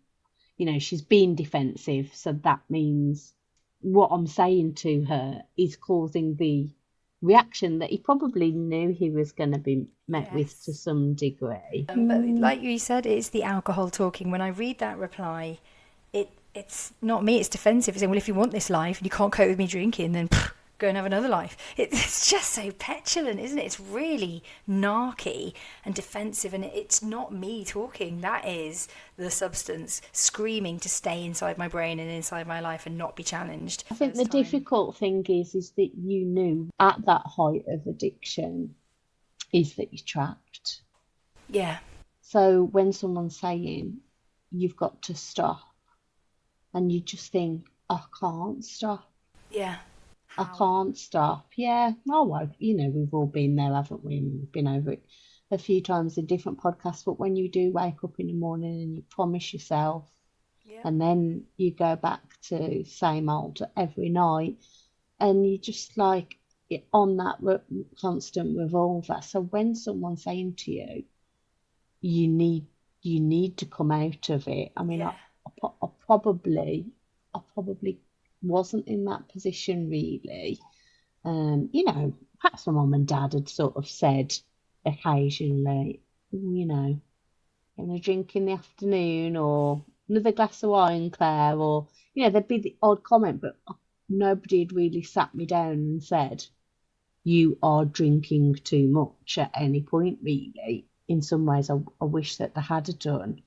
Speaker 2: You know, she's being defensive. So that means what I'm saying to her is causing the reaction that he probably knew he was going to be met with to
Speaker 1: Yes.
Speaker 2: some degree.
Speaker 1: But like you said, it's the alcohol talking. When I read that reply, it's not me, it's defensive. It's saying, well, if you want this life and you can't cope with me drinking, then go and have another life. It's just so petulant, isn't it? It's really narky and defensive, and it's not me talking. That is the substance screaming to stay inside my brain and inside my life and not be challenged.
Speaker 2: I think the
Speaker 1: First time.
Speaker 2: difficult thing is that you knew at that height of addiction is that you're trapped.
Speaker 1: Yeah,
Speaker 2: So when someone's saying you've got to stop, and you just think, I can't stop.
Speaker 1: yeah.
Speaker 2: I
Speaker 1: How?
Speaker 2: can't stop. Yeah. Oh, well, you know, we've all been there, haven't we? And we've been over it a few times in different podcasts. But when you do wake up in the morning and you promise yourself,
Speaker 1: Yeah,
Speaker 2: and then you go back to same old every night, and you just like on that constant revolver. So when someone's saying to you, you need you need to come out of it. I mean,
Speaker 1: yeah,
Speaker 2: I probably wasn't in that position really. You know, perhaps my mum and dad had sort of said occasionally, you know, having a drink in the afternoon or another glass of wine, Claire, or you know, there'd be the odd comment, but nobody had really sat me down and said, you are drinking too much at any point, really. In some ways, I wish that they had done.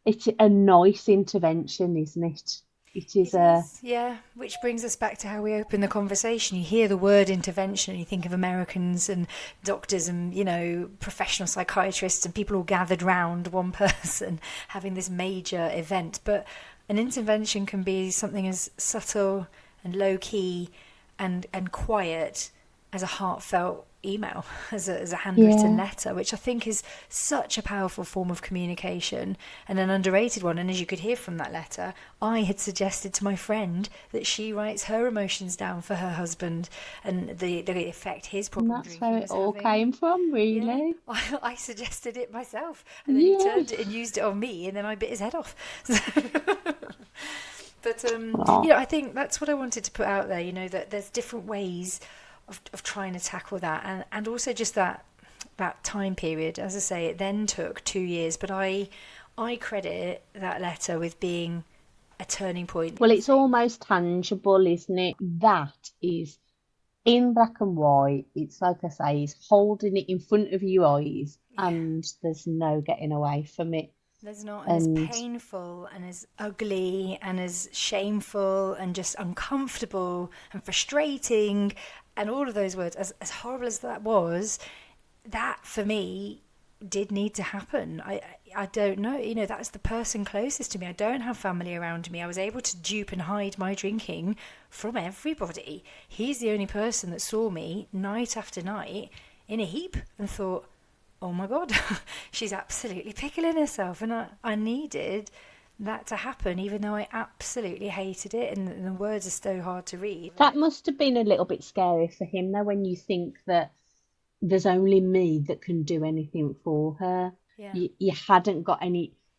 Speaker 2: It's a nice intervention, isn't it? It is
Speaker 1: it is. Yeah, which brings us back to how we open the conversation. You hear the word intervention, and you think of Americans and doctors and, you know, professional psychiatrists and people all gathered round one person having this major event. But an intervention can be something as subtle and low key and quiet as a heartfelt email, as a handwritten
Speaker 2: yeah.
Speaker 1: letter, which I think is such a powerful form of communication and an underrated one. And as you could hear from that letter, I had suggested to my friend that she writes her emotions down for her husband and the effect his
Speaker 2: And
Speaker 1: problem
Speaker 2: that's
Speaker 1: drinking
Speaker 2: where it
Speaker 1: was
Speaker 2: all
Speaker 1: having.
Speaker 2: came from,
Speaker 1: Yeah,
Speaker 2: really.
Speaker 1: I suggested it myself, and then he
Speaker 2: Yeah.
Speaker 1: turned it and used it on me, and then I bit his head off. But you
Speaker 2: Oh,
Speaker 1: know, I think that's what I wanted to put out there. You know, that there's different ways of trying to tackle that, and also just that time period. As I say, it then took 2 years, but I credit that letter with being a turning point
Speaker 2: well,
Speaker 1: in
Speaker 2: it's
Speaker 1: saying,
Speaker 2: almost tangible, isn't it? That is in black and white. It's like I say, he's holding it in front of your eyes, and there's no getting away from it.
Speaker 1: There's not, and as painful and as ugly and as shameful and just uncomfortable and frustrating and all of those words, as horrible as that was, that for me did need to happen. I don't know, you know, that's the person closest to me. I don't have family around me. I was able to dupe and hide my drinking from everybody. He's the only person that saw me night after night in a heap and thought, oh my God, she's absolutely pickling herself. And I needed that to happen, even though I absolutely hated it. And the words are so hard to read.
Speaker 2: That must have been a little bit scary for him, though, when you think that there's only me that can do anything for her.
Speaker 1: Yeah.
Speaker 2: You hadn't got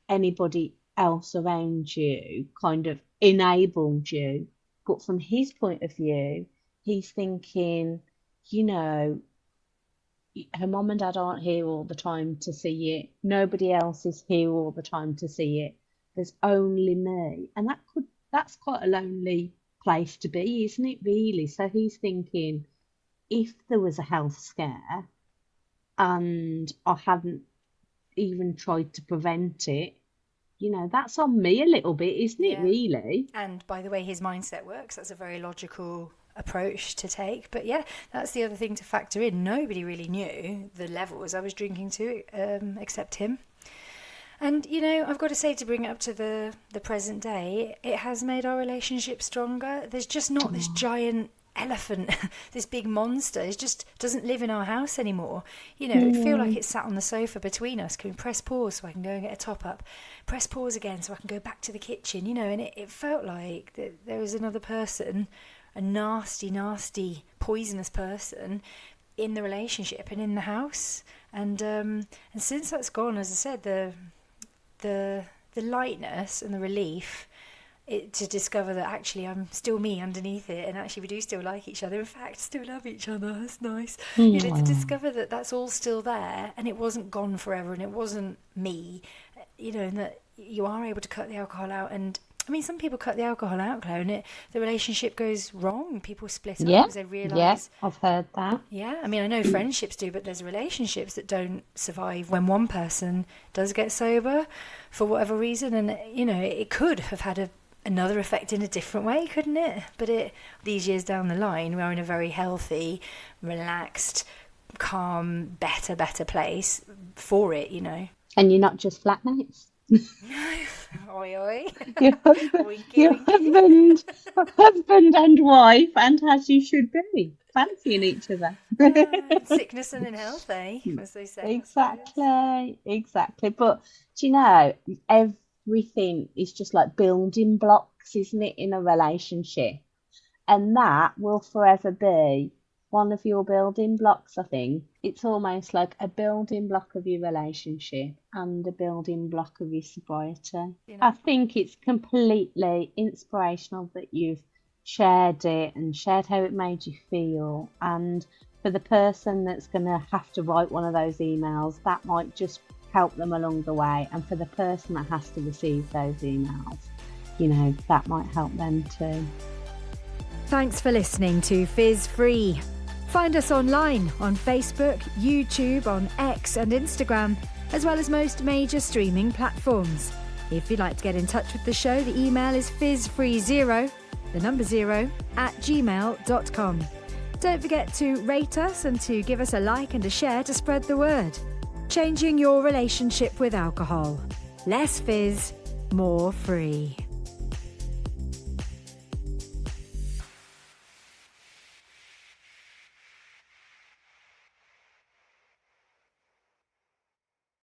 Speaker 2: anybody else around you kind of enabled you. But from his point of view, he's thinking, you know, her mum and dad aren't here all the time to see it. Nobody else is here all the time to see it. There's only me. And that's quite a lonely place to be, isn't it, really? So he's thinking, if there was a health scare and I hadn't even tried to prevent it, you know, that's on me a little bit, isn't it, really?
Speaker 1: And by the way his mindset works, that's a very logical approach to take. But yeah, that's the other thing to factor in. Nobody really knew the levels I was drinking to, except him. And, you know, I've got to say, to bring it up to the present day, it has made our relationship stronger. There's just not this giant elephant, this big monster. It just doesn't live in our house anymore. You know, it feel like it's sat on the sofa between us. Can we press pause so I can go and get a top up? Press pause again so I can go back to the kitchen, you know, and it felt like that there was another person, a nasty, nasty, poisonous person in the relationship and in the house. And since that's gone, as I said, the lightness and the relief to discover that actually I'm still me underneath it, and actually we do still like each other, in fact still love each other, that's nice. You know, to discover that that's all still there and it wasn't gone forever and it wasn't me, you know, and that you are able to cut the alcohol out. And I mean, some people cut the alcohol out, Claire, and the relationship goes wrong. People split up because they realise.
Speaker 2: I've heard that.
Speaker 1: Yeah, I mean, I know friendships do, but there's relationships that don't survive when one person does get sober for whatever reason. And, you know, it could have had another effect in a different way, couldn't it? But these years down the line, we're in a very healthy, relaxed, calm, better place for it, you know.
Speaker 2: And you're not just flatmates.
Speaker 1: Oi, oi.
Speaker 2: Your husband and wife, and as you should be, fancying each other.
Speaker 1: Sickness and in health, eh? As they say.
Speaker 2: Exactly. But do you know, everything is just like building blocks, isn't it, in a relationship? And that will forever be one of your building blocks, I think. It's almost like a building block of your relationship and a building block of your sobriety. You know, I think it's completely inspirational that you've shared it and shared how it made you feel. And for the person that's going to have to write one of those emails, that might just help them along the way. And for the person that has to receive those emails, you know, that might help them too.
Speaker 1: Thanks for listening to Fizz Free. Find us online on Facebook, YouTube, on X and Instagram, as well as most major streaming platforms. If you'd like to get in touch with the show, the email is fizzfree0, the number 0, @gmail.com. Don't forget to rate us and to give us a like and a share to spread the word. Changing your relationship with alcohol. Less fizz, more free.